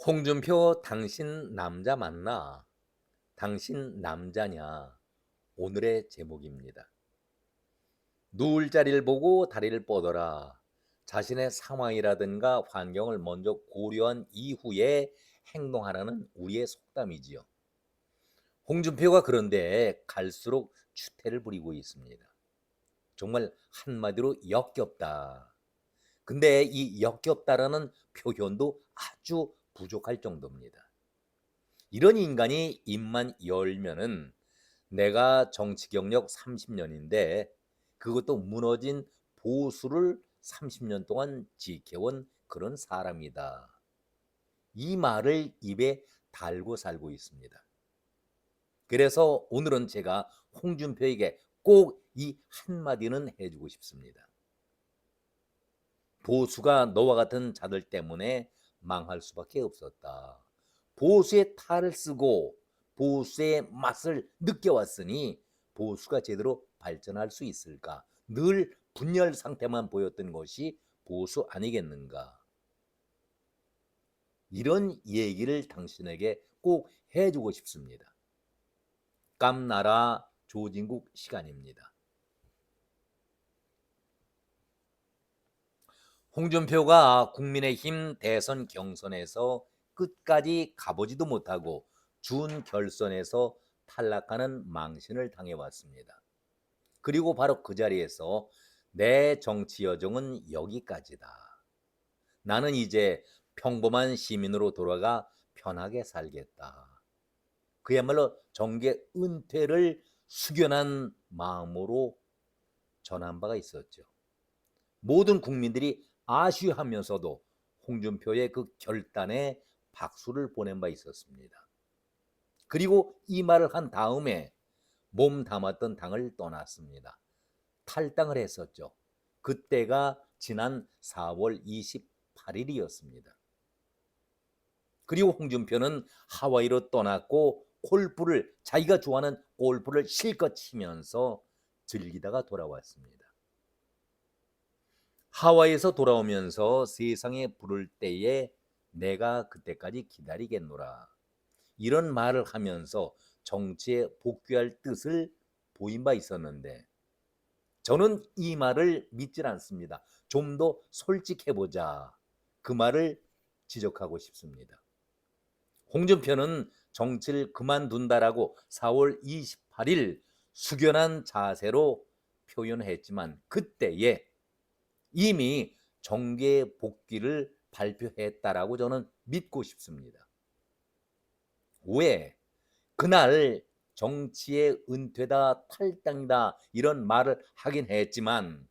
홍준표 당신 남자 맞나? 당신 남자냐? 오늘의 제목입니다. 누울 자리를 보고 다리를 뻗어라. 자신의 상황이라든가 환경을 먼저 고려한 이후에 행동하라는 우리의 속담이지요. 홍준표가 그런데 갈수록 추태를 부리고 있습니다. 정말 한마디로 역겹다. 근데 이 역겹다라는 표현도 아주 부족할 정도입니다. 이런 인간이 입만 열면은 내가 정치 경력 30년인데 그것도 무너진 보수를 30년 동안 지켜온 그런 사람이다. 이 말을 입에 달고 살고 있습니다. 그래서 오늘은 제가 홍준표에게 꼭 이 한마디는 해주고 싶습니다. 보수가 너와 같은 자들 때문에 망할 수밖에 없었다. 보수의 탈을 쓰고 보수의 맛을 느껴왔으니 보수가 제대로 발전할 수 있을까? 늘 분열 상태만 보였던 것이 보수 아니겠는가? 이런 얘기를 당신에게 꼭 해주고 싶습니다. 깜나라 조진국 시간입니다. 홍준표가 국민의힘 대선 경선에서 끝까지 가보지도 못하고 준결선에서 탈락하는 망신을 당해왔습니다. 그리고 바로 그 자리에서 내 정치 여정은 여기까지다. 나는 이제 평범한 시민으로 돌아가 편하게 살겠다. 그야말로 정계 은퇴를 숙연한 마음으로 전한 바가 있었죠. 모든 국민들이 아쉬워하면서도 홍준표의 그 결단에 박수를 보낸 바 있었습니다. 그리고 이 말을 한 다음에 몸 담았던 당을 떠났습니다. 탈당을 했었죠. 그때가 지난 4월 28일이었습니다. 그리고 홍준표는 하와이로 떠났고 골프를 자기가 좋아하는 골프를 실컷 치면서 즐기다가 돌아왔습니다. 하와이에서 돌아오면서 세상에 부를 때에 내가 그때까지 기다리겠노라. 이런 말을 하면서 정치에 복귀할 뜻을 보인 바 있었는데 저는 이 말을 믿질 않습니다. 좀 더 솔직해보자. 그 말을 지적하고 싶습니다. 홍준표는 정치를 그만둔다라고 4월 28일 숙연한 자세로 표현했지만 그때에 이미 정계 복귀를 발표했다라고 저는 믿고 싶습니다. 왜? 그날 정치의 은퇴다, 탈당이다 이런 말을 하긴 했지만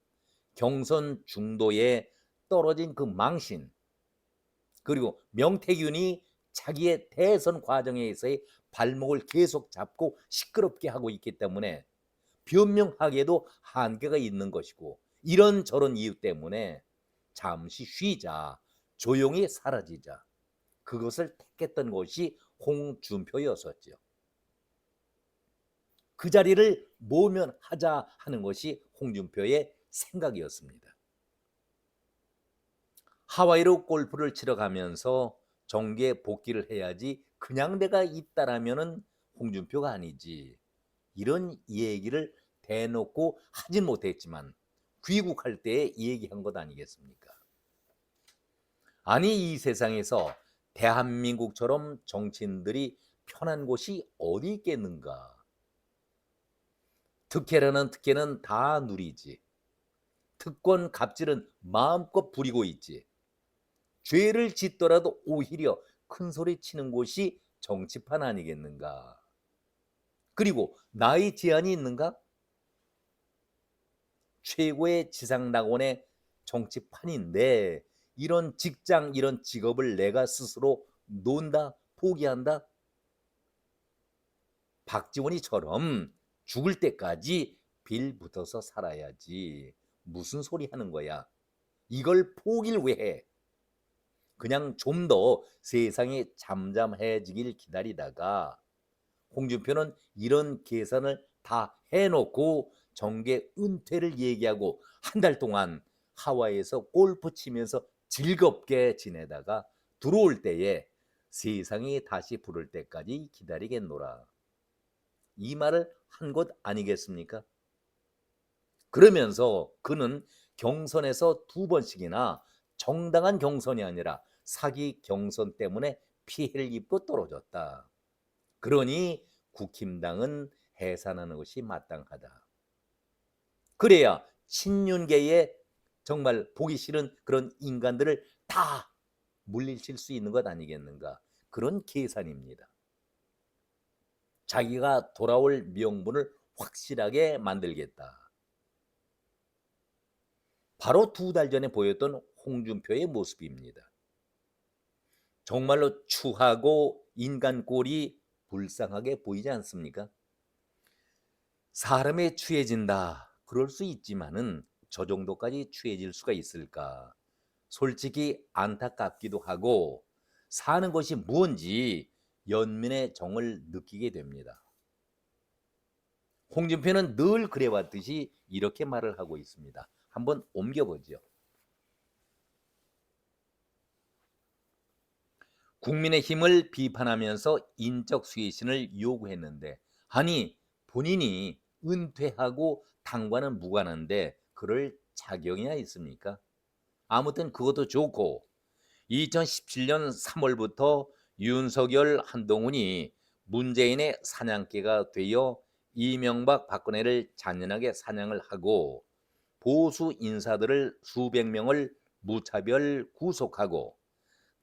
경선 중도에 떨어진 그 망신, 그리고 명태균이 자기의 대선 과정에서의 발목을 계속 잡고 시끄럽게 하고 있기 때문에 변명하기에도 한계가 있는 것이고 이런저런 이유 때문에 잠시 쉬자, 조용히 사라지자, 그것을 택했던 것이 홍준표였었죠. 그 자리를 모면하자 하는 것이 홍준표의 생각이었습니다. 하와이로 골프를 치러 가면서 정계 복귀를 해야지 그냥 내가 있다라면은 홍준표가 아니지. 이런 얘기를 대놓고 하진 못했지만 귀국할 때 얘기한 것 아니겠습니까? 아니 이 세상에서 대한민국처럼 정치인들이 편한 곳이 어디 있겠는가? 특혜라는 특혜는 다 누리지. 특권 갑질은 마음껏 부리고 있지. 죄를 짓더라도 오히려 큰 소리 치는 곳이 정치판 아니겠는가? 그리고 나이 제한이 있는가? 최고의 지상낙원의 정치판인데 이런 직장, 이런 직업을 내가 스스로 놓는다, 포기한다? 박지원이처럼 죽을 때까지 빌붙어서 살아야지. 무슨 소리 하는 거야? 이걸 포기를 왜 해? 그냥 좀 더 세상이 잠잠해지길 기다리다가 홍준표는 이런 계산을 다 해놓고 정계 은퇴를 얘기하고 한 달 동안 하와이에서 골프 치면서 즐겁게 지내다가 들어올 때에 세상이 다시 부를 때까지 기다리겠노라. 이 말을 한 것 아니겠습니까? 그러면서 그는 경선에서 2번씩이나 정당한 경선이 아니라 사기 경선 때문에 피해를 입고 떨어졌다. 그러니 국힘당은 해산하는 것이 마땅하다. 그래야 친윤계에 정말 보기 싫은 그런 인간들을 다 물리칠 수 있는 것 아니겠는가. 그런 계산입니다. 자기가 돌아올 명분을 확실하게 만들겠다. 바로 2달 전에 보였던 홍준표의 모습입니다. 정말로 추하고 인간 꼴이 불쌍하게 보이지 않습니까? 사람에 취해진다. 그럴 수 있지만은 저 정도까지 취해질 수가 있을까? 솔직히 안타깝기도 하고 사는 것이 뭔지 연민의 정을 느끼게 됩니다. 홍준표는 늘 그래왔듯이 이렇게 말을 하고 있습니다. 한번 옮겨보죠. 국민의힘을 비판하면서 인적 쇄신을 요구했는데 아니 본인이 은퇴하고 당과는 무관한데 그럴 자격이나 있습니까? 아무튼 그것도 좋고 2017년 3월부터 윤석열, 한동훈이 문재인의 사냥개가 되어 이명박, 박근혜를 잔인하게 사냥을 하고 보수 인사들을 수백 명을 무차별 구속하고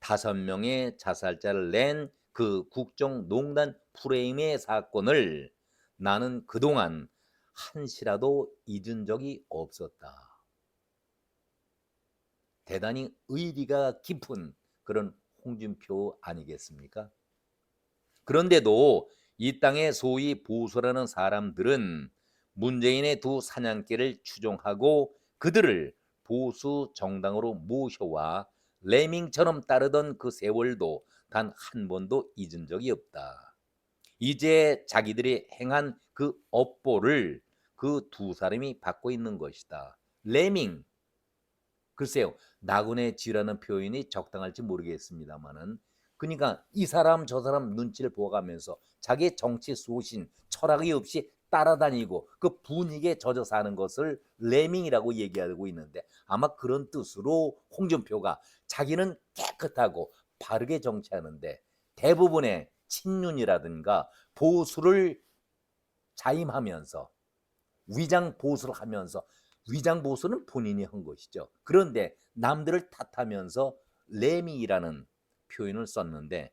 5명의 자살자를 낸 그 국정농단 프레임의 사건을 나는 그동안 한시라도 잊은 적이 없었다. 대단히 의리가 깊은 그런 홍준표 아니겠습니까? 그런데도 이 땅의 소위 보수라는 사람들은 문재인의 2사냥개를 추종하고 그들을 보수 정당으로 모셔와 레밍처럼 따르던 그 세월도 단 한 번도 잊은 적이 없다. 이제 자기들이 행한 그 업보를 그 2사람이 받고 있는 것이다. 레밍, 글쎄요, 나그네 쥐라는 표현이 적당할지 모르겠습니다만은 그러니까 이 사람 저 사람 눈치를 보아가면서 자기의 정치 소신, 철학이 없이 따라다니고 그 분위기에 젖어 사는 것을 레밍이라고 얘기하고 있는데 아마 그런 뜻으로 홍준표가 자기는 깨끗하고 바르게 정치하는데 대부분의 친윤이라든가 보수를 자임하면서 위장 보수를 하면서 위장 보수는 본인이 한 것이죠. 그런데 남들을 탓하면서 레미라는 표현을 썼는데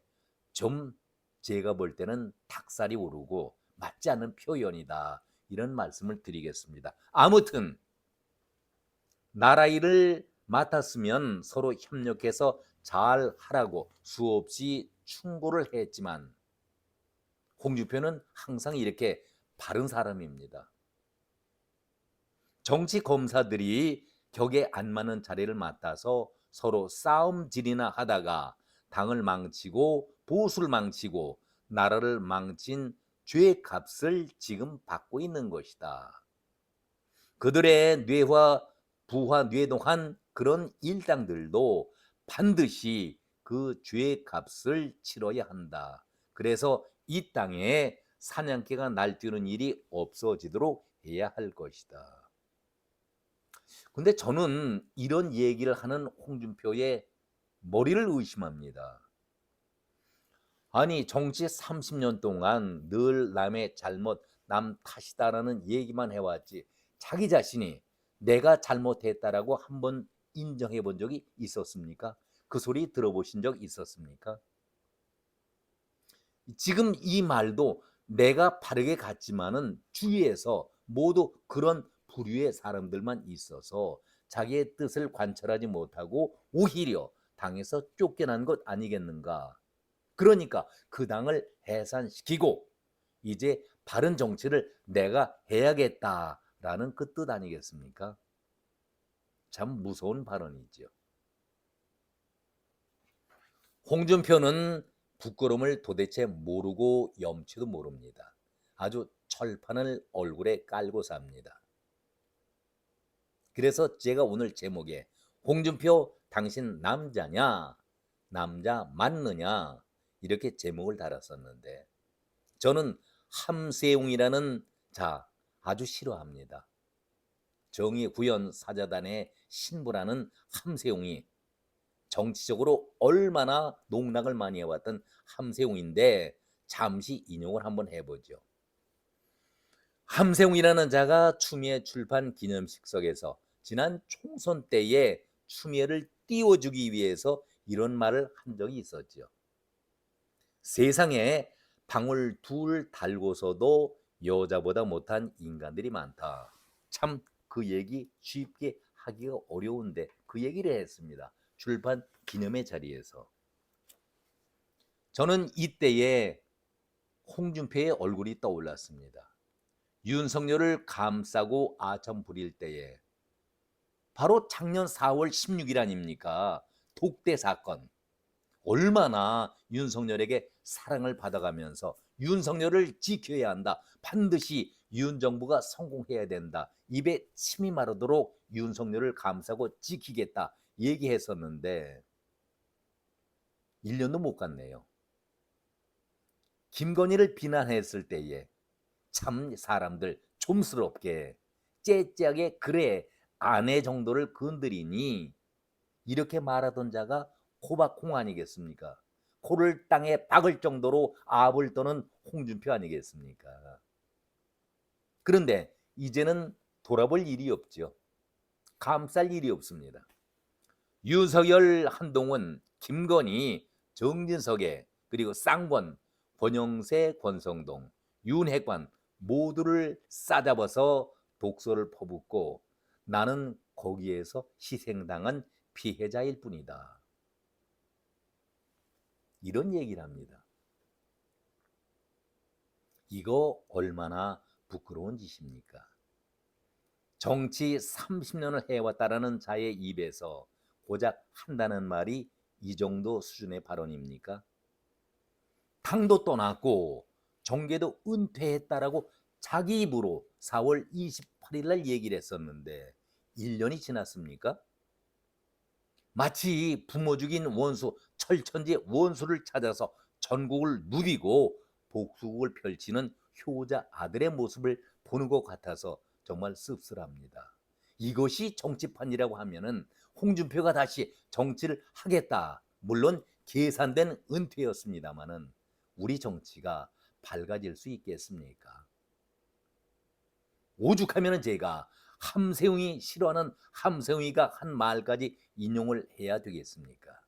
좀 제가 볼 때는 닭살이 오르고 맞지 않는 표현이다. 이런 말씀을 드리겠습니다. 아무튼 나라 일을 맡았으면 서로 협력해서 잘 하라고 수없이 충고를 했지만 홍준표는 항상 이렇게 바른 사람입니다. 정치 검사들이 격에 안 맞는 자리를 맡아서 서로 싸움질이나 하다가 당을 망치고 보수를 망치고 나라를 망친 죄값을 지금 받고 있는 것이다. 그들의 뇌화, 부화, 뇌동한 그런 일당들도 반드시 그 죄값을 치러야 한다. 그래서 이 땅에 사냥개가 날뛰는 일이 없어지도록 해야 할 것이다. 근데 저는 이런 얘기를 하는 홍준표의 머리를 의심합니다. 아니 정치 30년 동안 늘 남의 잘못, 남 탓이다라는 얘기만 해왔지 자기 자신이 내가 잘못했다라고 한번 인정해 본 적이 있었습니까? 그 소리 들어보신 적 있었습니까? 지금 이 말도 내가 바르게 갔지만은 주위에서 모두 그런 부류의 사람들만 있어서 자기의 뜻을 관철하지 못하고 오히려 당에서 쫓겨난 것 아니겠는가. 그러니까 그 당을 해산시키고 이제 바른 정치를 내가 해야겠다라는 그 뜻 아니겠습니까? 참 무서운 발언이죠. 홍준표는 부끄러움을 도대체 모르고 염치도 모릅니다. 아주 철판을 얼굴에 깔고 삽니다. 그래서 제가 오늘 제목에 홍준표 당신 남자냐? 남자 맞느냐? 이렇게 제목을 달았었는데 저는 함세웅이라는 자 아주 싫어합니다. 정의구현 사자단의 신부라는 함세웅이 정치적으로 얼마나 농락을 많이 해왔던 함세웅인데 잠시 인용을 한번 해보죠. 함세웅이라는 자가 추미애 출판 기념식석에서 지난 총선 때에 추미애를 띄워주기 위해서 이런 말을 한 적이 있었죠. 세상에 방울 둘 달고서도 여자보다 못한 인간들이 많다. 참 그 얘기 쉽게 하기가 어려운데 그 얘기를 했습니다. 출판 기념회 자리에서. 저는 이때에 홍준표의 얼굴이 떠올랐습니다. 윤석열을 감싸고 아첨 부릴 때에 바로 작년 4월 16일 아닙니까? 독대 사건. 얼마나 윤석열에게 사랑을 받아가면서 윤석열을 지켜야 한다. 반드시 윤 정부가 성공해야 된다. 입에 침이 마르도록 윤석열을 감싸고 지키겠다. 얘기했었는데 1년도 못 갔네요. 김건희를 비난했을 때에 참 사람들 좀스럽게 째째하게 그래 아내 정도를 건드리니 이렇게 말하던 자가 호박홍 아니겠습니까? 코를 땅에 박을 정도로 압을 떠는 홍준표 아니겠습니까? 그런데 이제는 돌아볼 일이 없죠. 감쌀 일이 없습니다. 윤석열, 한동훈, 김건희, 정진석에 그리고 쌍권, 권영세, 권성동, 윤핵관 모두를 싸잡아서 독소를 퍼붓고 나는 거기에서 희생당한 피해자일 뿐이다. 이런 얘기를 합니다. 이거 얼마나 부끄러운 짓입니까? 정치 30년을 해왔다라는 자의 입에서 고작 한다는 말이 이 정도 수준의 발언입니까? 당도 떠났고 정계도 은퇴했다라고 자기 입으로 4월 28일 날 얘기를 했었는데 1년이 지났습니까? 마치 부모 죽인 원수 철천지 원수를 찾아서 전국을 누비고 복수국을 펼치는 효자 아들의 모습을 보는 것 같아서 정말 씁쓸합니다. 이것이 정치판이라고 하면은 홍준표가 다시 정치를 하겠다. 물론 계산된 은퇴였습니다마는 우리 정치가 밝아질 수 있겠습니까? 오죽하면은 제가 함세웅이 싫어하는 함세웅이가 한 말까지 인용을 해야 되겠습니까?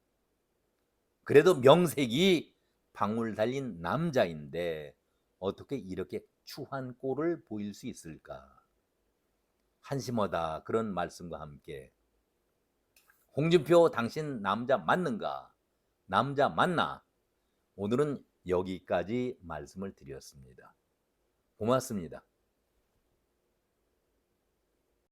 그래도 명색이 방울 달린 남자인데 어떻게 이렇게 추한 꼴을 보일 수 있을까? 한심하다 그런 말씀과 함께 홍준표 당신 남자 맞는가? 남자 맞나? 오늘은 여기까지 말씀을 드렸습니다. 고맙습니다.